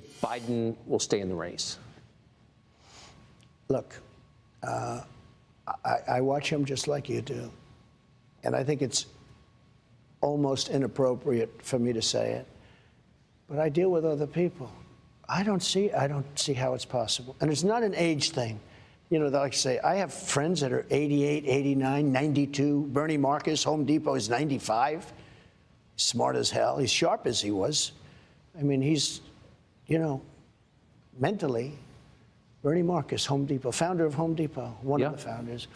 think Biden will stay in the race? Look, I watch him just like you do. And I think it's almost inappropriate for me to say it. But I deal with other people. I don't see how it's possible. And it's not an age thing. You know, like I say, I have friends that are 88, 89, 92. Bernie Marcus, Home Depot, is 95. Smart as hell. He's sharp as he was. I mean, he's, you know, mentally, Bernie Marcus, Home Depot, founder of Home Depot, one of the founders.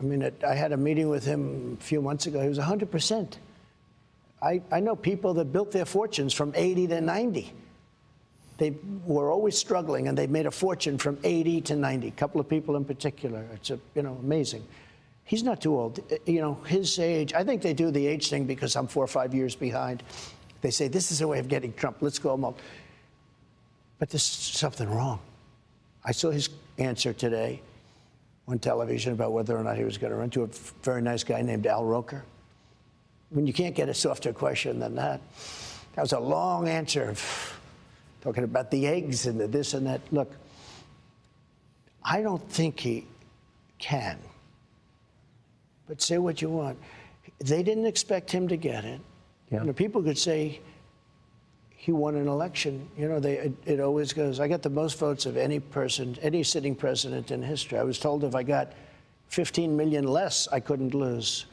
I mean, I had a meeting with him a few months ago. He was 100%. I know people that built their fortunes from 80 to 90. They were always struggling, and they made a fortune from 80 to 90. A couple of people in particular. It's amazing. He's not too old. You know, his age. I think they do the age thing because I'm 4 or 5 years behind. They say this is a way of getting Trump. Let's go him up. But there's something wrong. I saw his answer today on television about whether or not he was going to run, to a very nice guy named Al Roker. I mean, you can't get a softer question than that. That was a long answer, talking about the eggs and the this and that. Look, I don't think he can. But say what you want. They didn't expect him to get it. Yeah. You know, people could say he won an election. You know, it always goes, I got the most votes of any person, any sitting president in history. I was told if I got 15 million less, I couldn't lose.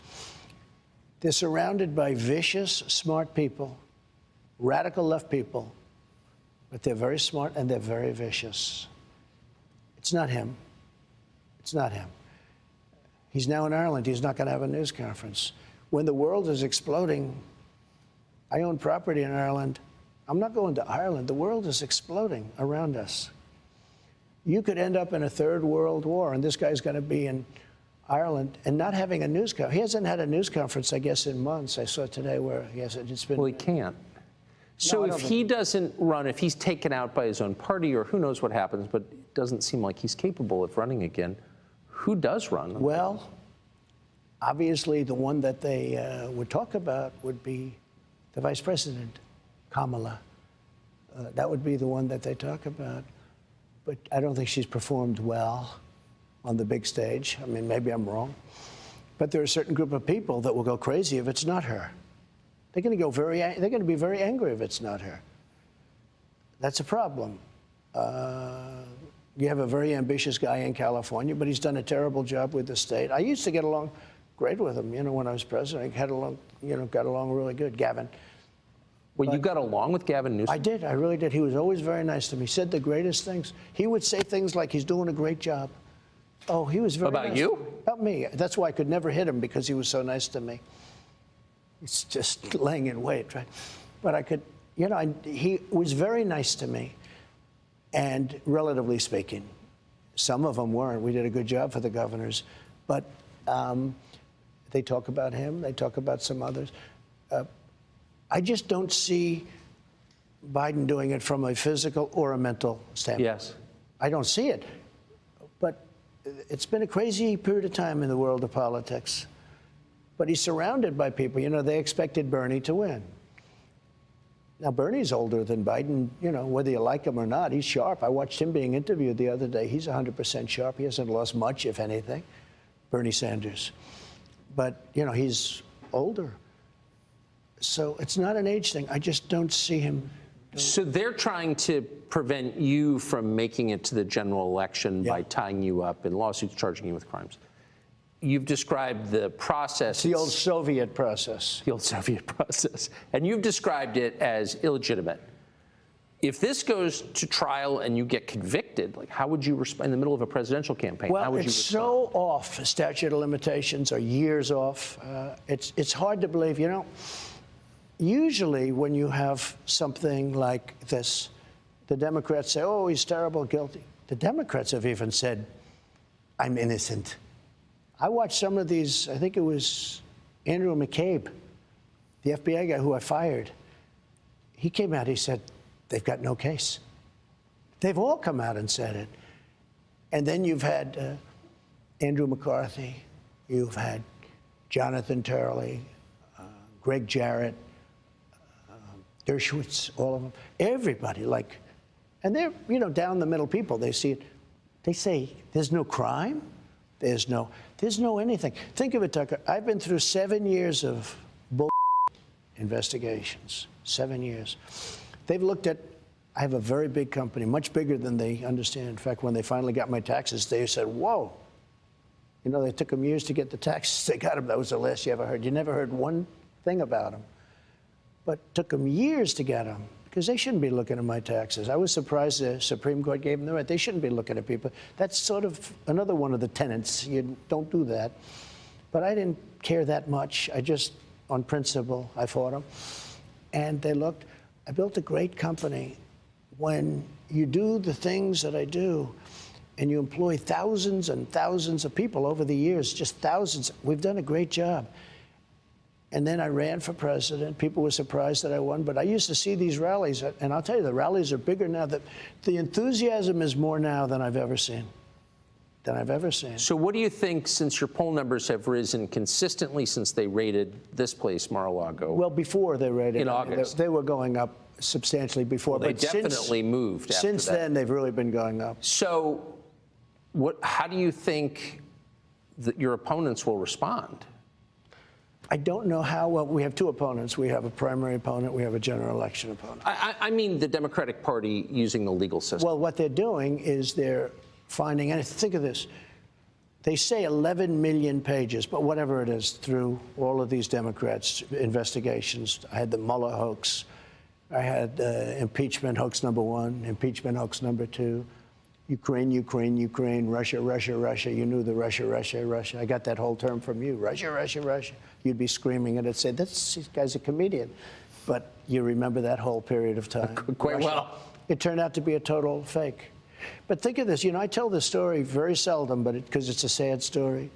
They're surrounded by vicious, smart people, radical left people, but they're very smart and they're very vicious. It's not him. It's not him. He's now in Ireland. He's not going to have a news conference. When the world is exploding, I own property in Ireland. I'm not going to Ireland. The world is exploding around us. You could end up in a third world war, and this guy's going to be in Ireland and not having a news conference. He hasn't had a news conference, I guess, in months. I saw today where he hasn't. It's been. Well, he can't. So if he doesn't run, if he's taken out by his own party, or who knows what happens, but it doesn't seem like he's capable of running again, who does run? Well, obviously the one that they would talk about would be the vice president, Kamala. That would be the one that they talk about. But I don't think she's performed well on the big stage. I mean, maybe I'm wrong. But there are a certain group of people that will go crazy if it's not her. They're going to be very angry if it's not her. That's a problem. You have a very ambitious guy in California, but he's done a terrible job with the state. I used to get along great with him, you know, when I was president. I got along really good, Gavin. Well, you got along with Gavin Newsom? I did. I really did. He was always very nice to me. He said the greatest things. He would say things like he's doing a great job. Oh, he was very nice. About you? About me. That's why I could never hit him, because he was so nice to me. It's just laying in wait, right? But I could, you know, he was very nice to me. And relatively speaking, some of them weren't. We did a good job for the governors. But they talk about him. They talk about some others. I just don't see Biden doing it from a physical or a mental standpoint. Yes. I don't see it. But it's been a crazy period of time in the world of politics. But he's surrounded by people. You know, they expected Bernie to win. Now, Bernie's older than Biden, you know, whether you like him or not. He's sharp. I watched him being interviewed the other day. He's 100% sharp. He hasn't lost much, if anything, Bernie Sanders. But, you know, he's older. So it's not an age thing. I just don't see him. So they're trying to prevent you from making it to the general election by tying you up in lawsuits, charging you with crimes. You've described the process. It's the old Soviet process. The old Soviet process. And you've described it as illegitimate. If this goes to trial and you get convicted, like, how would you respond in the middle of a presidential campaign? Well, how would it's you so off. Statute of limitations are years off. It's hard to believe. You know, usually when you have something like this, the Democrats say, oh, he's terrible, guilty. The Democrats have even said, I'm innocent. I watched some of these. I think it was Andrew McCabe, the FBI guy who I fired. He came out, he said, they've got no case. They've all come out and said it. And then you've had Andrew McCarthy, you've had Jonathan Turley, Greg Jarrett, Dershowitz, all of them. Everybody, like And they're, down the middle people. They see it. They say, there's no crime. There's no anything. Think of it, Tucker. I've been through 7 years of bull investigations. 7 years. They've looked at, I have a very big company, much bigger than they understand. In fact, when they finally got my taxes, they said, whoa. They took them years to get the taxes. They got them. That was the last you ever heard. You never heard one thing about them. But it took them years to get them because they shouldn't be looking at my taxes. I was surprised the Supreme Court gave them the right. They shouldn't be looking at people. That's sort of another one of the tenets. You don't do that. But I didn't care that much. I just, on principle, I fought them. And they looked. I built a great company. When you do the things that I do, and you employ thousands and thousands of people over the years, just thousands. We've done a great job. And then I ran for president. People were surprised that I won, but I used to see these rallies, and I'll tell you, the rallies are bigger now. The enthusiasm is more now than I've ever seen. So what do you think, since your poll numbers have risen consistently since they raided this place, Mar-a-Lago? Well, before they raided in August. They were going up substantially before. Well, they definitely moved after since then, they've really been going up. So how do you think that your opponents will respond? I don't know how. Well, we have two opponents. We have a primary opponent. We have a general election opponent. I mean the Democratic Party using the legal system. Well, what they're doing is they're finding, and think of this, they say 11 million pages, but whatever it is, through all of these Democrats' investigations. I had the Mueller hoax. I had impeachment hoax #1, impeachment hoax #2. Ukraine, Russia. You knew the Russia. I got that whole term from you. Russia. You'd be screaming and I'd say, this guy's a comedian. But you remember that whole period of time. Quite well. It turned out to be a total fake. But think of this. I tell this story very seldom, but because it's a sad story.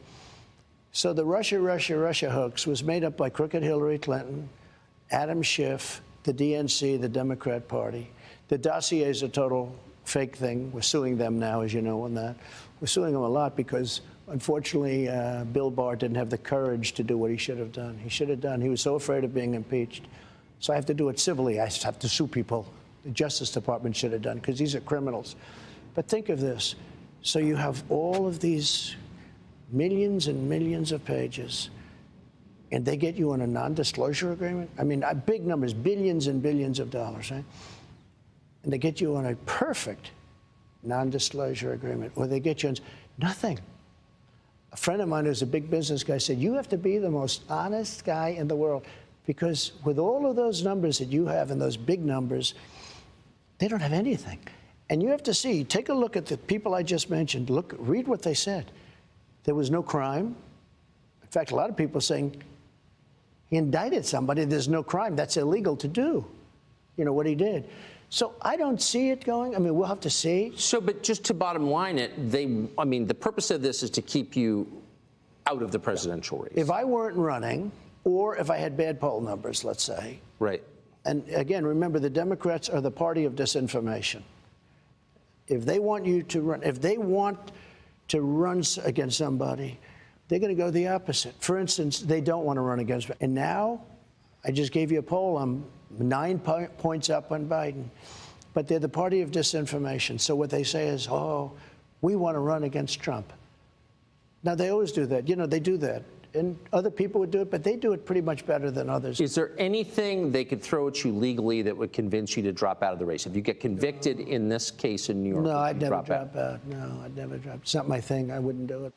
So the Russia hoax was made up by crooked Hillary Clinton, Adam Schiff, the DNC, the Democrat Party. The dossier is a total fake thing. We're suing them now, as you know, on that. We're suing them a lot because, unfortunately, Bill Barr didn't have the courage to do what he should have done. He was so afraid of being impeached. So I have to do it civilly. I have to sue people. The Justice Department should have done, because these are criminals. But think of this. So you have all of these millions and millions of pages, and they get you on a non-disclosure agreement? I mean, big numbers, billions and billions of dollars, right? And they get you on a perfect non-disclosure agreement, or they get you on nothing. A friend of mine who's a big business guy said, you have to be the most honest guy in the world, because with all of those numbers that you have and those big numbers, they don't have anything. And you have to see, take a look at the people I just mentioned. Read what they said. There was no crime. In fact, a lot of people saying he indicted somebody. There's no crime. That's illegal to do, what he did. So I don't see it going. I mean, we'll have to see. So, but just to bottom line it, the purpose of this is to keep you out of the presidential race. If I weren't running, or if I had bad poll numbers, let's say. Right. And again, remember, the Democrats are the party of disinformation. If they want you to run, if they want to run against somebody, they're going to go the opposite. For instance, they don't want to run against me. And now, I just gave you a poll. I'm 9 points up on Biden. But they're the party of disinformation. So what they say is, oh, we want to run against Trump. Now, they always do that. They do that. And other people would do it, but they do it pretty much better than others. Is there anything they could throw at you legally that would convince you to drop out of the race? If you get convicted in this case in New York, no, I'd never drop out. No, I'd never drop. It's not my thing. I wouldn't do it.